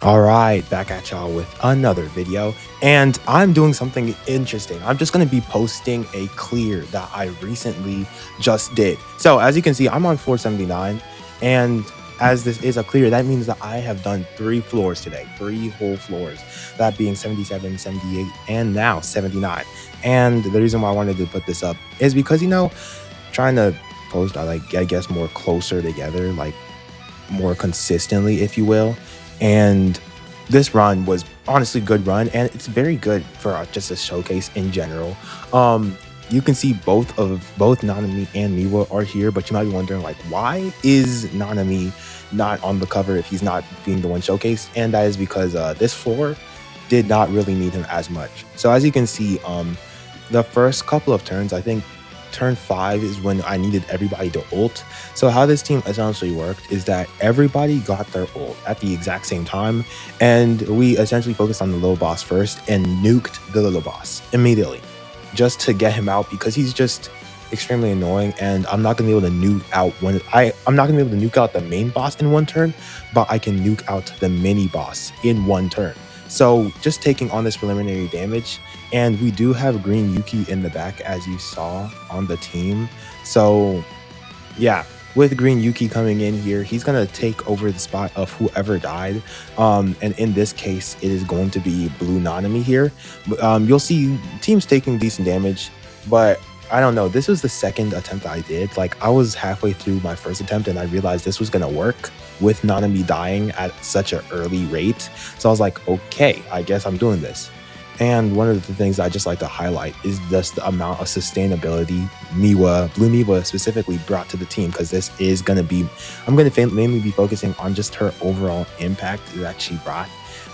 All right, back at y'all with another video, and I'm doing something interesting. I'm just going to be posting a clear that I recently just did. So as you can see, I'm on floor 79, and as this is a clear, that means that I have done 3 floors today, 3 whole floors, that being 77, 78, and now 79. And the reason why I wanted to put this up is because, trying to post, I guess, more closer together, like more consistently, if you will. And this run was honestly a good run, and it's very good for just a showcase in general. You can see both Nanami and Miwa are here, but you might be wondering, like, why is Nanami not on the cover if he's not being the one showcased? And that is because this floor did not really need him as much. So as you can see, the first couple of turns, I think turn 5 is when I needed everybody to ult. So how this team essentially worked is that everybody got their ult at the exact same time, and we essentially focused on the little boss first and nuked the little boss immediately just to get him out, because he's just extremely annoying, and I'm not gonna be able to nuke out I'm not gonna be able to nuke out the main boss in one turn, but I can nuke out the mini boss in one turn. So just taking on this preliminary damage, and we do have Green Yuki in the back, as you saw on the team. So yeah, with Green Yuki coming in here, he's gonna take over the spot of whoever died. And in this case, it is going to be Blue Nanami here. You'll see teams taking decent damage, but I don't know. This was the second attempt I did. Like, I was halfway through my first attempt and I realized this was gonna work with Nanami dying at such an early rate. So I was like, okay, I guess I'm doing this. And one of the things I just like to highlight is just the amount of sustainability Blue MIWA specifically brought to the team, because this is going to be, I'm going to mainly be focusing on just her overall impact that she brought,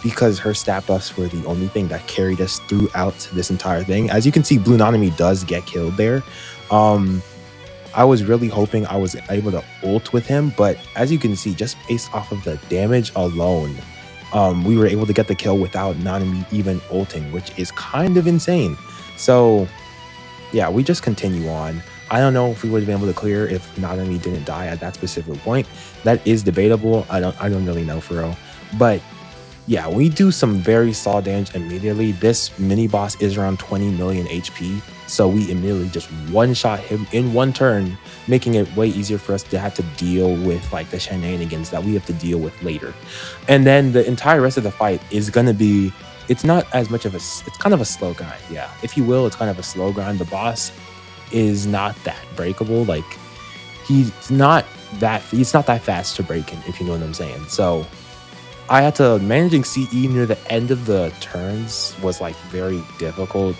because her stat buffs were the only thing that carried us throughout this entire thing. As you can see, Blue Nanami does get killed there. I was really hoping I was able to ult with him, but as you can see, just based off of the damage alone, we were able to get the kill without Nanami even ulting, which is kind of insane. So yeah, we just continue on. I don't know if we would have been able to clear if Nanami didn't die at that specific point. That is debatable. I don't really know for real. But yeah, we do some very solid damage immediately. This mini boss is around 20 million HP. So we immediately just one-shot him in one turn, making it way easier for us to have to deal with like the shenanigans that we have to deal with later. And then the entire rest of the fight is going to be, it's not as much of it's kind of a slow grind. Yeah, if you will, it's kind of a slow grind. The boss is not that breakable. Like, it's not that fast to break him, if you know what I'm saying. So I had to, managing CE near the end of the turns was like very difficult.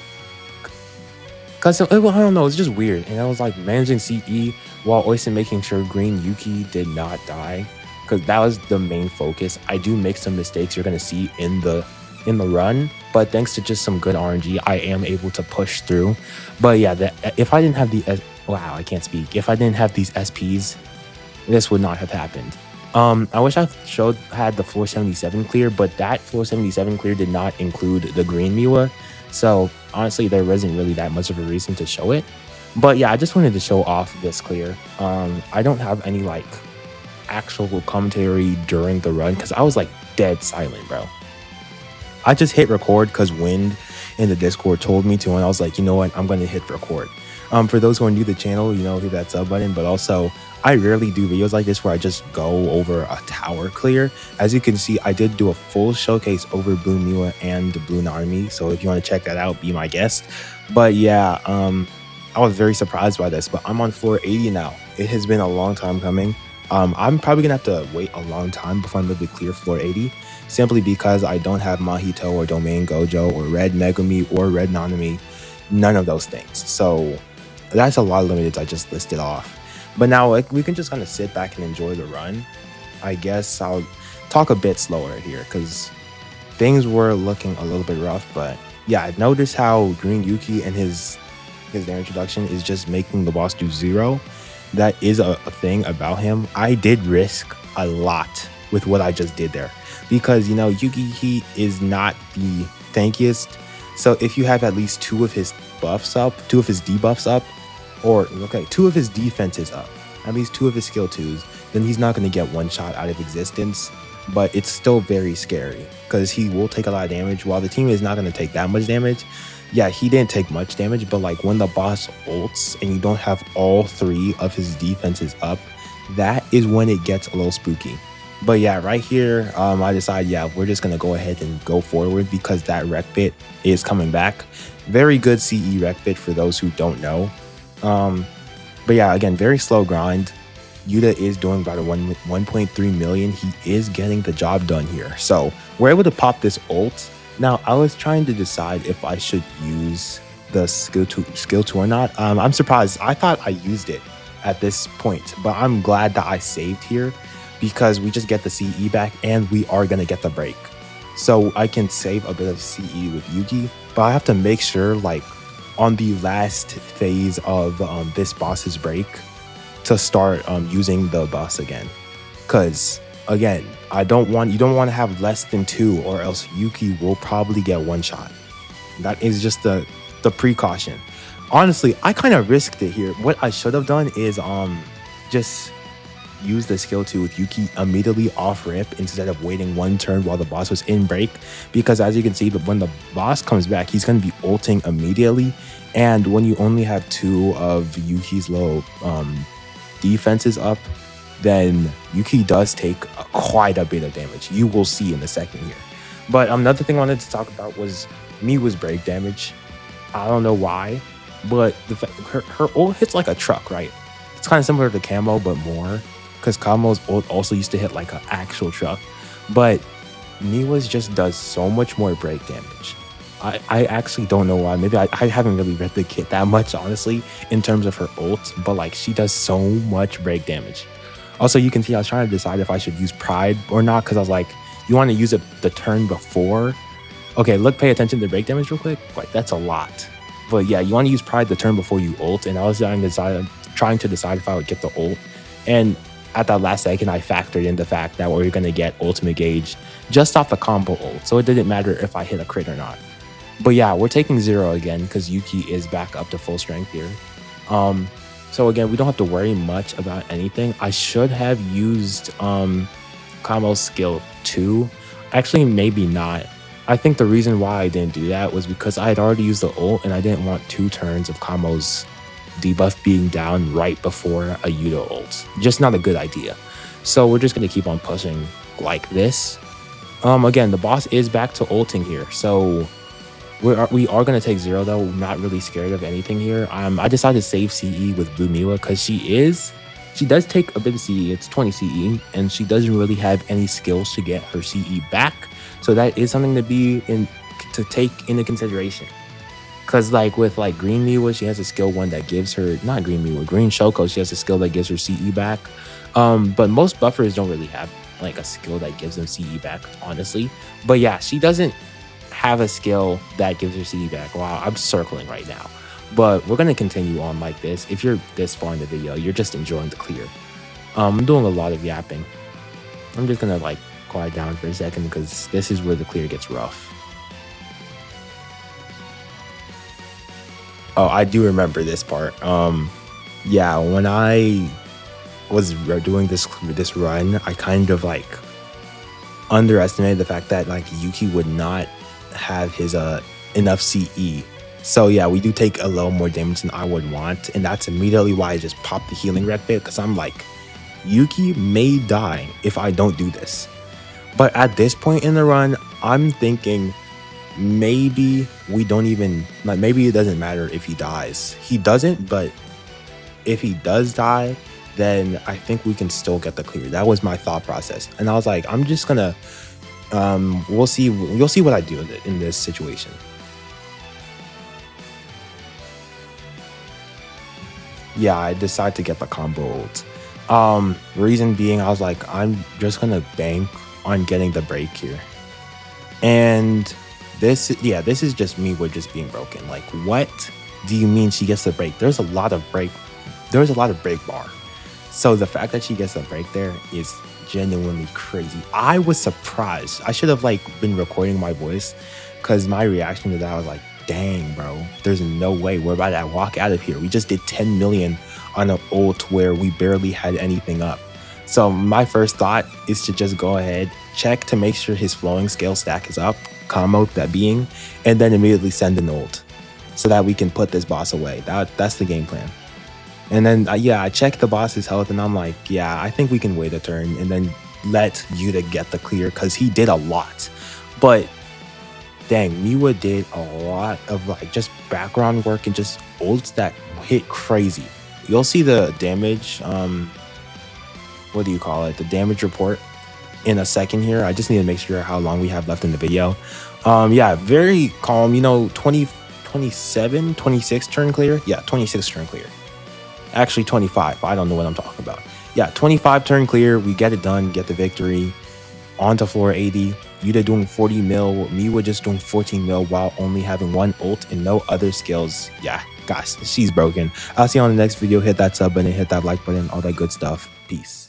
Cause I don't know, it's just weird. And I was like managing CE while also making sure Green Yuki did not die, because that was the main focus. I do make some mistakes you're gonna see in the run, but thanks to just some good RNG, I am able to push through. But yeah, if I didn't have wow, I can't speak. If I didn't have these SPs, this would not have happened. I wish I had the floor 77 clear, but that floor 77 clear did not include the Green MIWA. So honestly, there wasn't really that much of a reason to show it. But yeah, I just wanted to show off this clear. I don't have any like actual commentary during the run, because I was like dead silent, bro. I just hit record because Wind in the Discord told me to, and I was like, you know what, I'm going to hit record. For those who are new to the channel, you know, hit that sub button, but also I rarely do videos like this where I just go over a tower clear. As you can see, I did do a full showcase over Blue MIWA and Blue Nanami, so if you want to check that out, be my guest. But yeah, I was very surprised by this, but I'm on floor 80 now. It has been a long time coming. I'm probably gonna have to wait a long time before I'm able to clear floor 80, simply because I don't have Mahito or Domain Gojo or Red Megumi or Red Nanami, none of those things. So that's a lot of limiteds I just listed off. But now, like, we can just kind of sit back and enjoy the run. I guess I'll talk a bit slower here, because things were looking a little bit rough. But yeah, notice how Green Yuki and his damage reduction is just making the boss do 0. That is a thing about him. I did risk a lot with what I just did there, because, you know, Yuki, he is not the tankiest. So if you have at least 2 of his buffs up, 2 of his debuffs up, or okay, 2 of his defenses up, at least 2 of his skill 2s, then he's not going to get one shot out of existence. but it's still very scary because he will take a lot of damage while the team is not going to take that much damage. Yeah, he didn't take much damage, but like when the boss ults and you don't have all 3 of his defenses up, that is when it gets a little spooky. But yeah, right here, I decided, yeah, we're just going to go ahead and go forward because that rec bit is coming back. Very good CE rec bit for those who don't know. But yeah, again, very slow grind. Yuta is doing about a 1.3 million. He is getting the job done here. So we're able to pop this ult. Now, I was trying to decide if I should use the skill 2 or not. I'm surprised. I thought I used it at this point, but I'm glad that I saved here because we just get the CE back and we are going to get the break. So I can save a bit of CE with Yuki, but I have to make sure like on the last phase of this boss's break to start using the boss again. Because again, you don't want to have less than 2 or else Yuki will probably get one shot. That is just the precaution. Honestly, I kind of risked it here. What I should have done is just use the skill 2 with Yuki immediately off rip instead of waiting 1 turn while the boss was in break, because as you can see, when the boss comes back, he's going to be ulting immediately, and when you only have 2 of Yuki's low defenses up, then Yuki does take quite a bit of damage. You will see in a second here. But another thing I wanted to talk about was MIWA's break damage. I don't know why, but her ult hits like a truck, right? It's kind of similar to Camo, but more, because Camo's ult also used to hit like an actual truck. But MIWA's just does so much more break damage. I actually don't know why. Maybe I haven't really read the kit that much, honestly, in terms of her ult, but like she does so much break damage. Also, you can see I was trying to decide if I should use Pride or not, because I was like, you want to use it the turn before. Okay, look, pay attention to the break damage real quick. Like, that's a lot. But yeah, you want to use Pride the turn before you ult, and I was trying to decide if I would get the ult. And at that last second, I factored in the fact that we were going to get ultimate gauge just off the combo ult, so it didn't matter if I hit a crit or not. But yeah, we're taking 0 again because Yuki is back up to full strength here. So again, we don't have to worry much about anything. I should have used Camo's skill 2. Actually, maybe not. I think the reason why I didn't do that was because I had already used the ult and I didn't want 2 turns of Camo's debuff being down right before a Yuta ult. Just not a good idea. So we're just going to keep on pushing like this. Again, the boss is back to ulting here. So we are going to take 0 though. I'm not really scared of anything here. I decided to save CE with Blue MIWA because she does take a bit of CE. It's 20 CE, and she doesn't really have any skills to get her CE back. So that is something to take into consideration. Because like with like Green MIWA, she has a skill 1 that gives her, not Green MIWA, Green Shoko, she has a skill that gives her CE back. But most buffers don't really have like a skill that gives them CE back, honestly. But yeah, she doesn't have a skill that gives her CE back. Wow, I'm circling right now. But we're going to continue on like this. If you're this far in the video, you're just enjoying the clear. I'm doing a lot of yapping. I'm just going to like quiet down for a second because this is where the clear gets rough. Oh, I do remember this part. Yeah, when I was doing this run, I kind of like underestimated the fact that like Yuki would not have his enough CE. So yeah, we do take a little more damage than I would want, and that's immediately why I just popped the healing rec bit, because I'm like, Yuki may die if I don't do this. But at this point in the run, I'm thinking maybe we don't even, like, maybe it doesn't matter if he dies. He doesn't, but if he does die, then I think we can still get the clear. That was my thought process. And I was like, I'm just gonna, we'll see, you'll see what I do in this situation. Yeah, I decided to get the combo ult. Reason being, I was like, I'm just gonna bank on getting the break here. And this is just me with just being broken. Like, what do you mean she gets the break? There's a lot of break bar. So the fact that she gets the break there is genuinely crazy. I was surprised. I should have like been recording my voice, because my reaction to that was like, dang, bro, there's no way we're about to walk out of here. We just did 10 million on an ult where we barely had anything up. So my first thought is to just go ahead check to make sure his flowing scale stack is up, combo that being, and then immediately send an ult so that we can put this boss away. That's the game plan. And then, yeah, I checked the boss's health and I'm like, yeah, I think we can wait a turn and then let Yuta get the clear because he did a lot. But dang, MIWA did a lot of like just background work and just ults that hit crazy. You'll see the damage, what do you call it? The damage report in a second here. I just need to make sure how long we have left in the video. Yeah, very calm, 27, 26 turn clear. Yeah, 26 turn clear. Actually 25. I don't know what I'm talking about. Yeah, 25 turn clear. We get it done, get the victory. On to floor 80. Yuta doing 40 mil. MIWA just doing 14 mil while only having one ult and no other skills. Yeah, guys, she's broken. I'll see you on the next video. Hit that sub button, hit that like button, all that good stuff. Peace.